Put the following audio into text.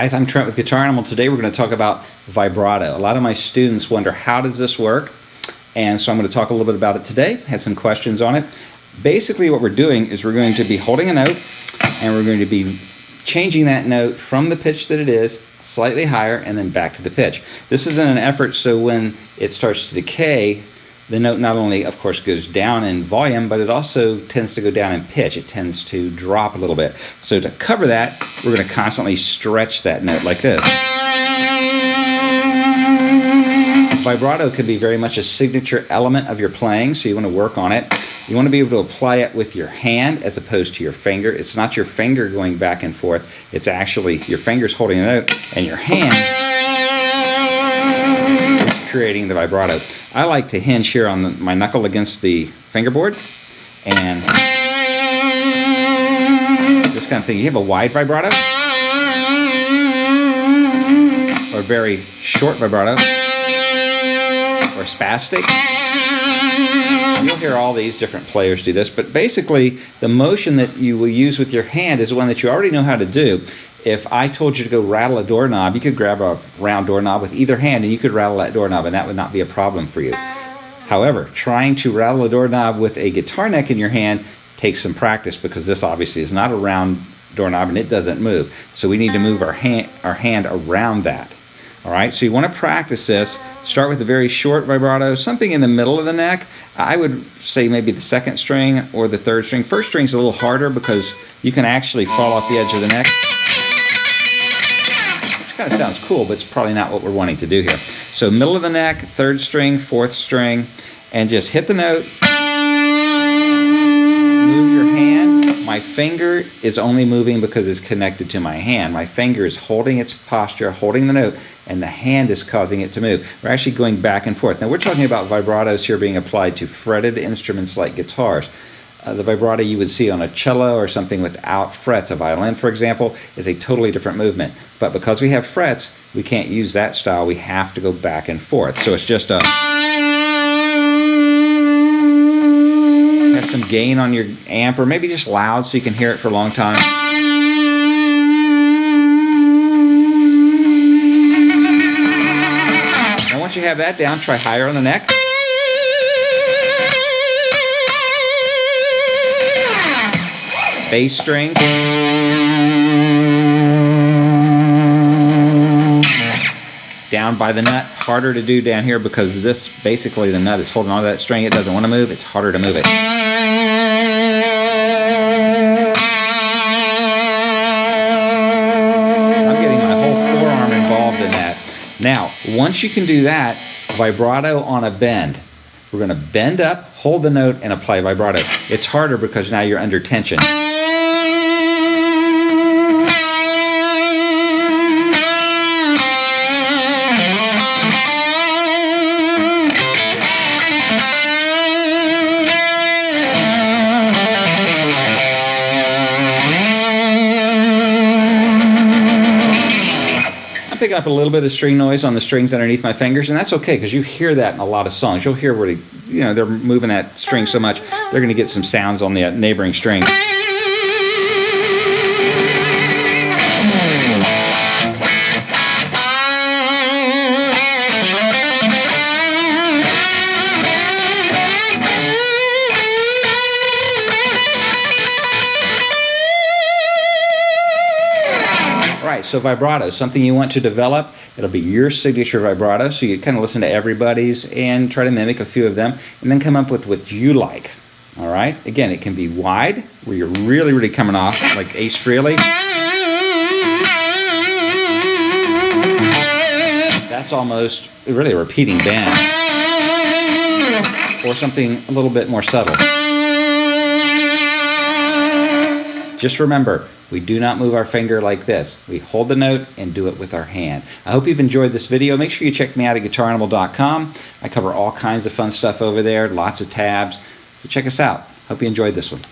guys, I'm Trent with Guitar Animal. Today we're going to talk about vibrato. A lot of my students wonder, how does this work? And so I'm going to talk a little bit about it today. Had some questions on it. Basically what we're doing is we're going to be holding a note and we're going to be changing that note from the pitch that it is slightly higher and then back to the pitch. This is in an effort so when it starts to decay, the note not only, of course, goes down in volume, but it also tends to go down in pitch. It tends to drop a little bit. So to cover that, we're going to constantly stretch that note like this. Vibrato can be very much a signature element of your playing, so you want to work on it. You want to be able to apply it with your hand as opposed to your finger. It's not your finger going back and forth. It's actually your fingers holding the note and your hand creating the vibrato. I like to hinge here on my knuckle against the fingerboard and this kind of thing. You have a wide vibrato or very short vibrato or spastic. You'll hear all these different players do this, but basically the motion that you will use with your hand is one that you already know how to do. If I told you to go rattle a doorknob, you could grab a round doorknob with either hand and you could rattle that doorknob and that would not be a problem for you. However, trying to rattle a doorknob with a guitar neck in your hand takes some practice because this obviously is not a round doorknob and it doesn't move. So we need to move our hand around that. All right, so you want to practice this. Start with a very short vibrato, something in the middle of the neck. I would say maybe the second string or the third string. First string's a little harder because you can actually fall off the edge of the neck. Kind of sounds cool, but it's probably not what we're wanting to do here. So middle of the neck, third string, fourth string, and just hit the note. Move your hand. My finger is only moving because it's connected to my hand. My finger is holding its posture, holding the note, and the hand is causing it to move. We're actually going back and forth. Now we're talking about vibratos here being applied to fretted instruments like guitars. The vibrato you would see on a cello or something without frets, a violin for example, is a totally different movement. But because we have frets, we can't use that style. We have to go back and forth. So it's just a... Have some gain on your amp or maybe just loud so you can hear it for a long time. And once you have that down, try higher on the neck. Bass string. Down by the nut. Harder to do down here because this, basically the nut is holding on to that string. It doesn't want to move. It's harder to move it. I'm getting my whole forearm involved in that. Now, once you can do that, vibrato on a bend. We're going to bend up, hold the note, and apply vibrato. It's harder because now you're under tension. Picking up a little bit of string noise on the strings underneath my fingers, and that's okay because you hear that in a lot of songs. You'll hear where they're moving that string so much they're going to get some sounds on the neighboring strings. Right, so vibrato, something you want to develop. It'll be your signature vibrato, so you kind of listen to everybody's and try to mimic a few of them, and then come up with what you like. All right, again, it can be wide, where you're really, really coming off, like Ace Frehley. That's almost really a repeating bend. Or something a little bit more subtle. Just remember, we do not move our finger like this. We hold the note and do it with our hand. I hope you've enjoyed this video. Make sure you check me out at guitaranimal.com. I cover all kinds of fun stuff over there, lots of tabs. So check us out. Hope you enjoyed this one.